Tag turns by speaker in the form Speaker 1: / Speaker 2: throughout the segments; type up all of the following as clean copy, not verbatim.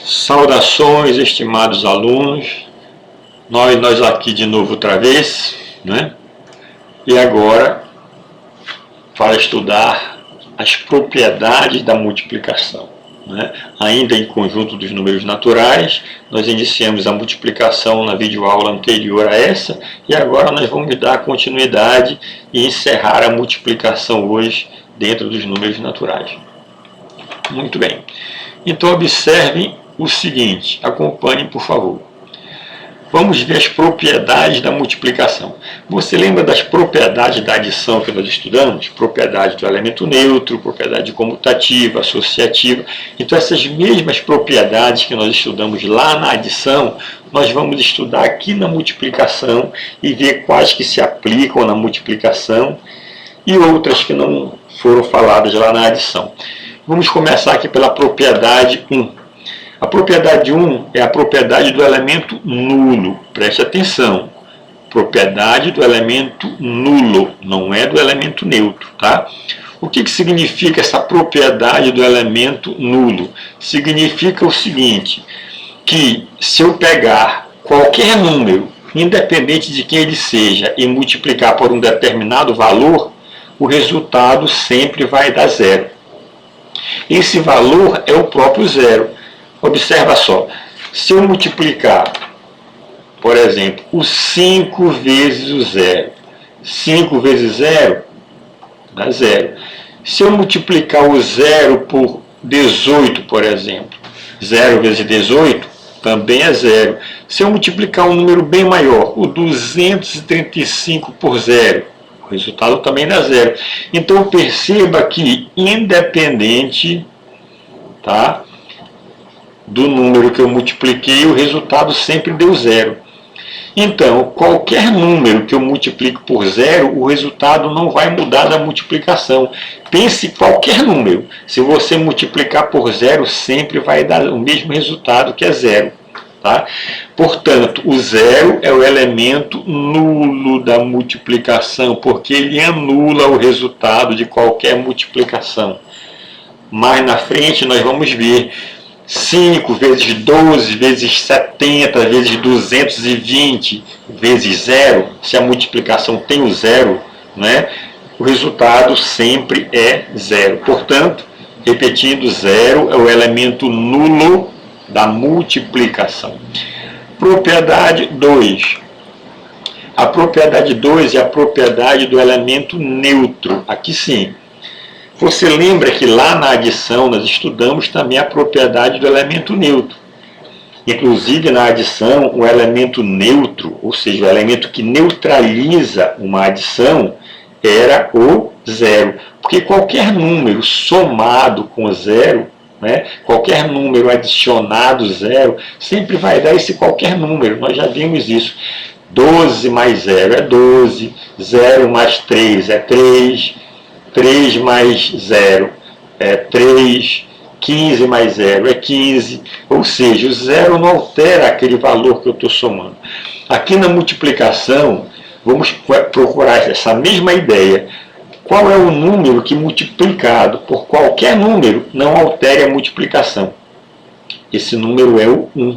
Speaker 1: Saudações, estimados alunos, nós aqui de novo outra vez, né? E agora para estudar as propriedades da multiplicação, né? Ainda em conjunto dos números naturais, nós iniciamos a multiplicação na videoaula anterior a essa, e agora nós vamos dar continuidade e encerrar a multiplicação hoje dentro dos números naturais. Muito bem, então observem o seguinte, acompanhem por favor. Vamos ver as propriedades da multiplicação. Você lembra das propriedades da adição que nós estudamos? Propriedade do elemento neutro, propriedade comutativa, associativa. Então essas mesmas propriedades que nós estudamos lá na adição, nós vamos estudar aqui na multiplicação e ver quais que se aplicam na multiplicação e outras que não foram faladas lá na adição. Vamos começar aqui pela propriedade 1. A propriedade 1 é a propriedade do elemento nulo. Preste atenção. Propriedade do elemento nulo, não é do elemento neutro, tá? O que significa essa propriedade do elemento nulo? Significa o seguinte, que se eu pegar qualquer número, independente de quem ele seja, e multiplicar por um determinado valor, o resultado sempre vai dar zero. Esse valor é o próprio zero. Observa só, se eu multiplicar, por exemplo, o 5 vezes o zero, 5 vezes zero dá zero. Se eu multiplicar o zero por 18, por exemplo, 0 vezes 18 também é zero. Se eu multiplicar um número bem maior, o 235 por zero, o resultado também dá zero. Então perceba que independente, tá, do número que eu multipliquei, o resultado sempre deu zero. Então, qualquer número que eu multiplique por zero, o resultado não vai mudar da multiplicação. Pense qualquer número. Se você multiplicar por zero, sempre vai dar o mesmo resultado, que é zero. Tá? Portanto, o zero é o elemento nulo da multiplicação, porque ele anula o resultado de qualquer multiplicação. Mais na frente nós vamos ver 5 vezes 12 vezes 70 vezes 220 vezes zero, se a multiplicação tem o zero, né, o resultado sempre é zero. Portanto, repetindo, zero é o elemento nulo da multiplicação. Propriedade 2. A propriedade 2 é a propriedade do elemento neutro. Aqui sim. Você lembra que lá na adição nós estudamos também a propriedade do elemento neutro. Inclusive na adição, o elemento neutro, ou seja, o elemento que neutraliza uma adição, era o zero. Porque qualquer número somado com zero, né, qualquer número adicionado zero, sempre vai dar esse qualquer número. Nós já vimos isso. 12 mais 0 é 12, 0 mais 3 é 3, 3 mais 0 é 3, 15 mais 0 é 15, ou seja, o zero não altera aquele valor que eu estou somando. Aqui na multiplicação, vamos procurar essa mesma ideia. Qual é o número que multiplicado por qualquer número não altere a multiplicação? Esse número é o 1.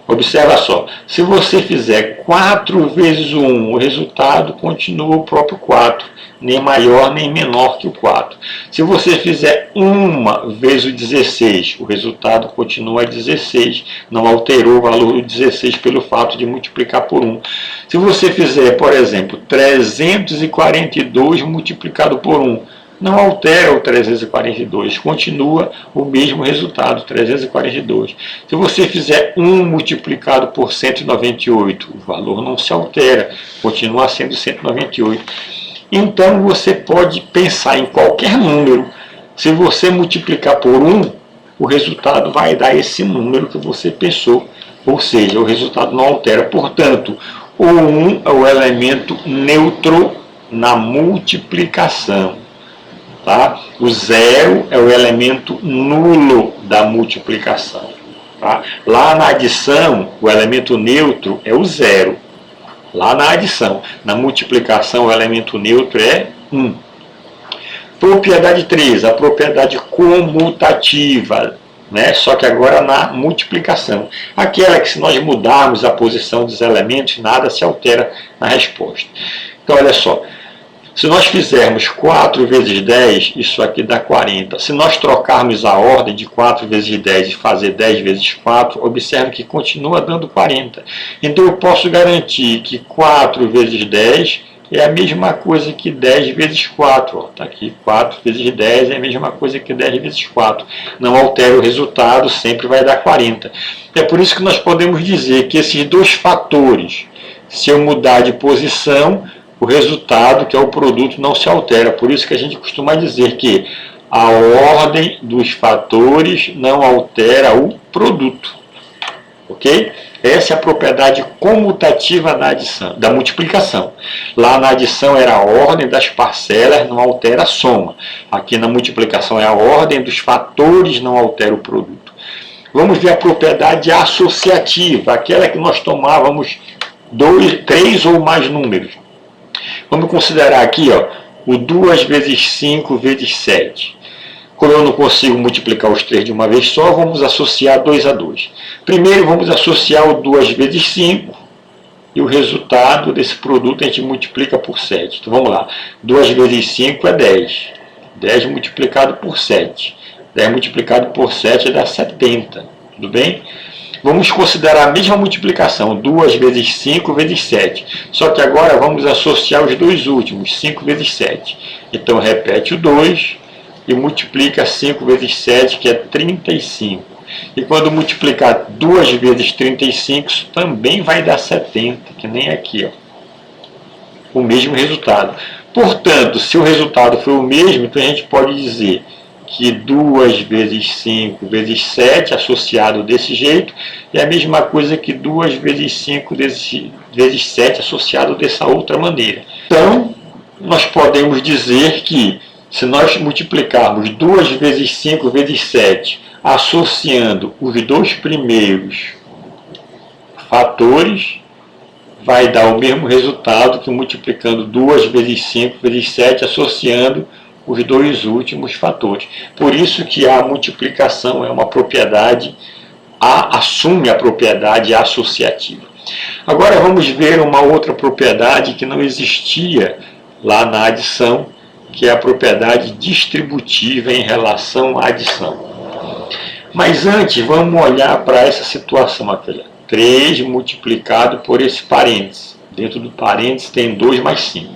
Speaker 1: Observa só, se você fizer 4 vezes o 1, o resultado continua o próprio 4, nem maior nem menor que o 4. Se você fizer 1 vezes o 16, o resultado continua 16, não alterou o valor do 16 pelo fato de multiplicar por 1. Se você fizer, por exemplo, 342 multiplicado por 1, não altera o 342, continua o mesmo resultado, 342. Se você fizer 1 multiplicado por 198, o valor não se altera, continua sendo 198. Então você pode pensar em qualquer número, se você multiplicar por 1, o resultado vai dar esse número que você pensou, ou seja, o resultado não altera. Portanto, o 1 é o elemento neutro na multiplicação. Tá? O zero é o elemento nulo da multiplicação. Tá? Lá na adição, o elemento neutro é o zero. Lá na adição. Na multiplicação, o elemento neutro é 1. Propriedade 3, a propriedade comutativa. né? Só que agora na multiplicação. Aquela que se nós mudarmos a posição dos elementos, nada se altera na resposta. Então, olha só. Se nós fizermos 4 vezes 10, isso aqui dá 40. Se nós trocarmos a ordem de 4 vezes 10 e fazer 10 vezes 4, observe que continua dando 40. Então eu posso garantir que 4 vezes 10 é a mesma coisa que 10 vezes 4. Está aqui, 4 vezes 10 é a mesma coisa que 10 vezes 4. Não altera o resultado, sempre vai dar 40. É por isso que nós podemos dizer que esses dois fatores, se eu mudar de posição, o resultado, que é o produto, não se altera. Por isso que a gente costuma dizer que a ordem dos fatores não altera o produto. Ok? Essa é a propriedade comutativa da adição, da multiplicação. Lá na adição era a ordem das parcelas, não altera a soma. Aqui na multiplicação é a ordem dos fatores, não altera o produto. Vamos ver a propriedade associativa, aquela que nós tomávamos 3 ou mais números. Vamos considerar aqui ó, o 2 vezes 5 vezes 7. Como eu não consigo multiplicar os 3 de uma vez só, vamos associar 2 a 2. Primeiro vamos associar o 2 vezes 5 e o resultado desse produto a gente multiplica por 7. Então vamos lá, 2 vezes 5 é 10. 10 multiplicado por 7. 10 multiplicado por 7 dá 70. Tudo bem? Vamos considerar a mesma multiplicação, 2 vezes 5 vezes 7. Só que agora vamos associar os dois últimos, 5 vezes 7. Então repete o 2 e multiplica 5 vezes 7, que é 35. E quando multiplicar 2 vezes 35, isso também vai dar 70, que nem aqui, ó. O mesmo resultado. Portanto, se o resultado for o mesmo, então a gente pode dizer que 2 vezes 5 vezes 7, associado desse jeito, é a mesma coisa que 2 vezes 5 vezes 7, associado dessa outra maneira. Então, nós podemos dizer que, se nós multiplicarmos 2 vezes 5 vezes 7, associando os dois primeiros fatores, vai dar o mesmo resultado que multiplicando 2 vezes 5 vezes 7, associando os dois últimos fatores. Por isso que a multiplicação é uma propriedade, assume a propriedade associativa. Agora vamos ver uma outra propriedade que não existia lá na adição, que é a propriedade distributiva em relação à adição. Mas antes, vamos olhar para essa situação aqui. 3 multiplicado por esse parênteses. Dentro do parênteses tem 2 mais 5.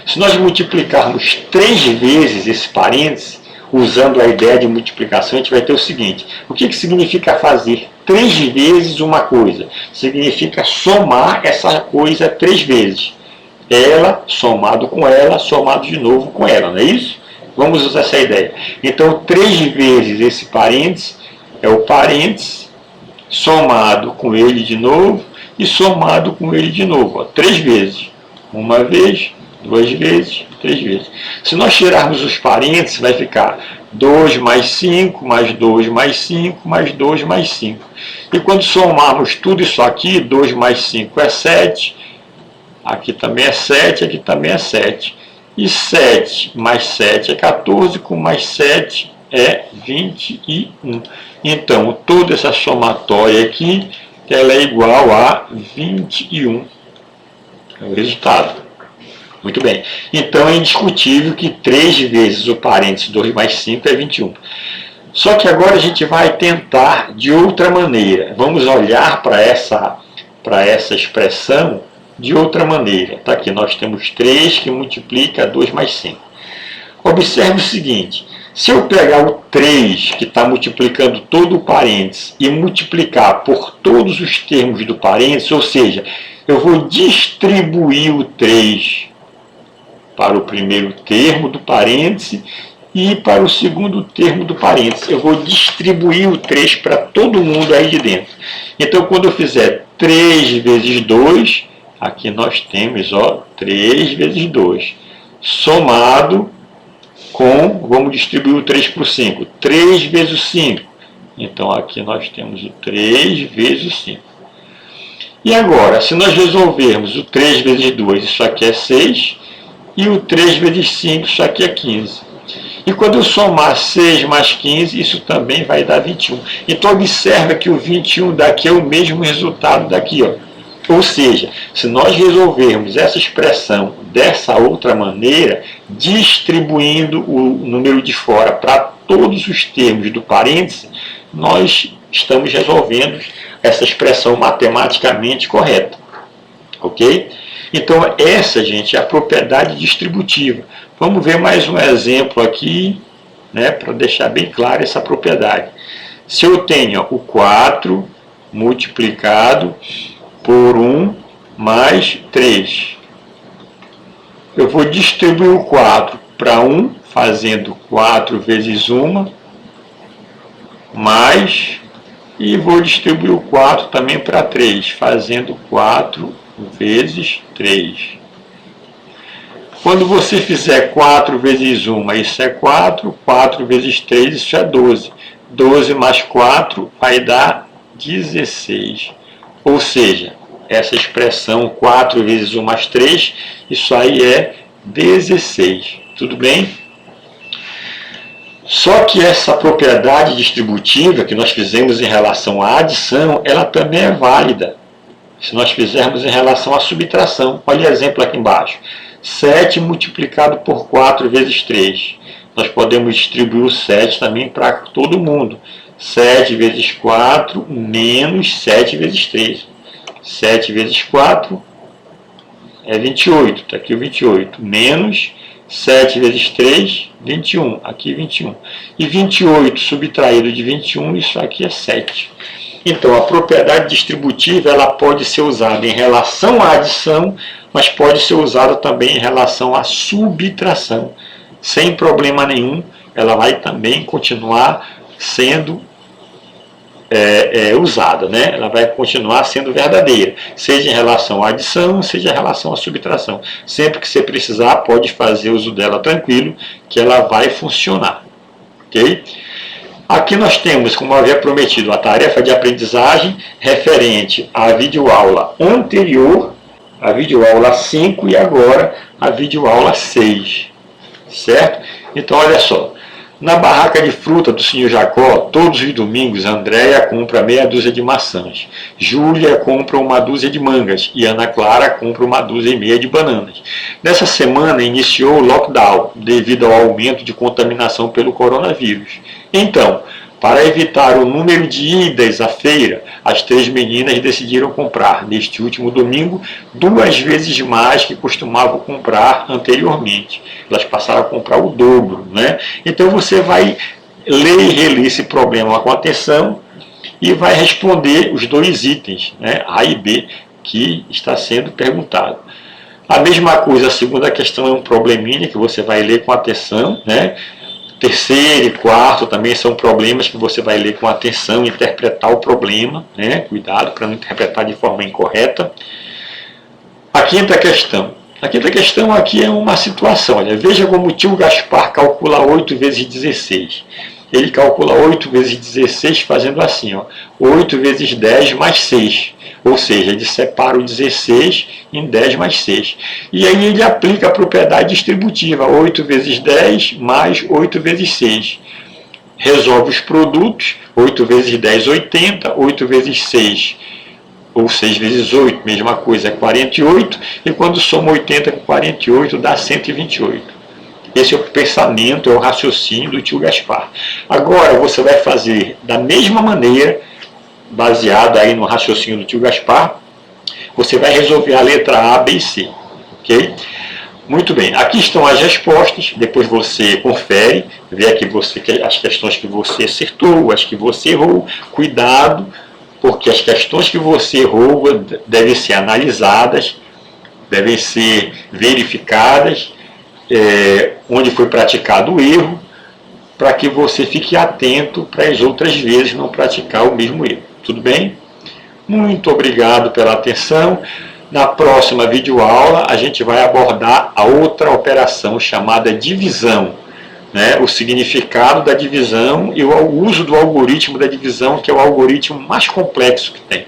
Speaker 1: Se nós multiplicarmos 3 vezes esse parênteses, usando a ideia de multiplicação, a gente vai ter o seguinte. O que significa fazer 3 vezes uma coisa? Significa somar essa coisa 3 vezes. Ela, somado com ela, somado de novo com ela, não é isso? Vamos usar essa ideia. Então, 3 vezes esse parênteses é o parênteses somado com ele de novo e somado com ele de novo. Ó, 3 vezes. Uma vez, 2 vezes, 3 vezes. Se nós tirarmos os parênteses, vai ficar 2 mais 5, mais 2 mais 5, mais 2 mais 5. E quando somarmos tudo isso aqui, 2 mais 5 é 7, aqui também é 7, aqui também é 7. E 7 mais 7 é 14, com mais 7 é 21. Então, toda essa somatória aqui, ela é igual a 21. É o resultado. Muito bem. Então, é indiscutível que 3 vezes o parênteses 2 mais 5 é 21. Só que agora a gente vai tentar de outra maneira. Vamos olhar para essa expressão de outra maneira. Tá aqui, nós temos 3 que multiplica 2 mais 5. Observe o seguinte. Se eu pegar o 3, que está multiplicando todo o parênteses, e multiplicar por todos os termos do parênteses, ou seja, eu vou distribuir o 3 para o primeiro termo do parêntese e para o segundo termo do parênteses. Eu vou distribuir o 3 para todo mundo aí de dentro. Então, quando eu fizer 3 vezes 2, aqui nós temos 3 vezes 2, somado com, vamos distribuir o 3 por 5, 3 vezes 5. Então, aqui nós temos o 3 vezes 5. E agora, se nós resolvermos o 3 vezes 2, isso aqui é 6, e o 3 vezes 5, isso aqui é 15. E quando eu somar 6 mais 15, isso também vai dar 21. Então observa que o 21 daqui é o mesmo resultado daqui, ó. Ou seja, se nós resolvermos essa expressão dessa outra maneira, distribuindo o número de fora para todos os termos do parêntese, nós estamos resolvendo essa expressão matematicamente correta. Ok? Então, essa, gente, é a propriedade distributiva. Vamos ver mais um exemplo aqui, né, para deixar bem clara essa propriedade. Se eu tenho o 4 multiplicado por 1 mais 3, eu vou distribuir o 4 para 1, fazendo 4 vezes 1, mais, e vou distribuir o 4 também para 3, fazendo 4 vezes 3. Quando você fizer 4 vezes 1, isso é 4, 4 vezes 3, isso é 12. 12 mais 4 vai dar 16. Ou seja, essa expressão 4 vezes 1 mais 3, isso aí é 16. Tudo bem? Só que essa propriedade distributiva que nós fizemos em relação à adição, ela também é válida se nós fizermos em relação à subtração. Olha o exemplo aqui embaixo. 7 multiplicado por 4 vezes 3. Nós podemos distribuir o 7 também para todo mundo. 7 vezes 4 menos 7 vezes 3. 7 vezes 4 é 28. Está aqui o 28. Menos 7 vezes 3, 21. Aqui 21. E 28 subtraído de 21, isso aqui é 7. Então, a propriedade distributiva ela pode ser usada em relação à adição, mas pode ser usada também em relação à subtração. Sem problema nenhum, ela vai também continuar sendo usada, né? Ela vai continuar sendo verdadeira, seja em relação à adição, seja em relação à subtração. Sempre que você precisar, pode fazer uso dela tranquilo, que ela vai funcionar. Ok? Aqui nós temos, como havia prometido, a tarefa de aprendizagem referente à videoaula anterior, a videoaula 5 e agora a videoaula 6. Certo? Então, olha só. Na barraca de fruta do Senhor Jacó, todos os domingos, Andréia compra meia dúzia de maçãs, Júlia compra uma dúzia de mangas e Ana Clara compra uma dúzia e meia de bananas. Nessa semana iniciou o lockdown devido ao aumento de contaminação pelo coronavírus. Então, para evitar o número de idas à feira, as 3 meninas decidiram comprar, neste último domingo, 2 vezes mais que costumavam comprar anteriormente. Elas passaram a comprar o dobro, né? Então você vai ler e reler esse problema com atenção e vai responder os 2 itens, né, A e B, que está sendo perguntado. A mesma coisa, a segunda questão é um probleminha que você vai ler com atenção, né? Terceiro e quarto também são problemas que você vai ler com atenção, interpretar o problema, né? Cuidado para não interpretar de forma incorreta. A quinta questão. A quinta questão aqui é uma situação. Olha, veja como o tio Gaspar calcula 8 vezes 16. Ele calcula 8 vezes 16 fazendo assim, ó, 8 vezes 10 mais 6. Ou seja, ele separa o 16 em 10 mais 6. E aí ele aplica a propriedade distributiva, 8 vezes 10 mais 8 vezes 6. Resolve os produtos, 8 vezes 10, 80, 8 vezes 6, ou 6 vezes 8, mesma coisa, é 48, e quando soma 80 com 48 dá 128. Esse é o pensamento, é o raciocínio do tio Gaspar. Agora você vai fazer da mesma maneira, baseado aí no raciocínio do tio Gaspar, você vai resolver a letra A, B e C. Ok? Muito bem, aqui estão as respostas, depois você confere, vê aqui as questões que você acertou, as que você errou. Cuidado, porque as questões que você errou devem ser analisadas, devem ser verificadas, onde foi praticado o erro, para que você fique atento para as outras vezes não praticar o mesmo erro. Tudo bem? Muito obrigado pela atenção. Na próxima videoaula, a gente vai abordar a outra operação chamada divisão, né? O significado da divisão e o uso do algoritmo da divisão, que é o algoritmo mais complexo que tem.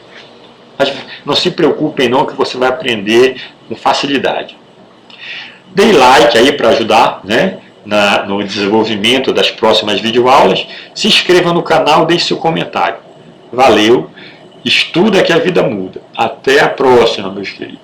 Speaker 1: Mas não se preocupem não, que você vai aprender com facilidade. Dê like aí para ajudar, né? no desenvolvimento das próximas videoaulas, se inscreva no canal, deixe seu comentário. Valeu! Estuda que a vida muda. Até a próxima, meus queridos.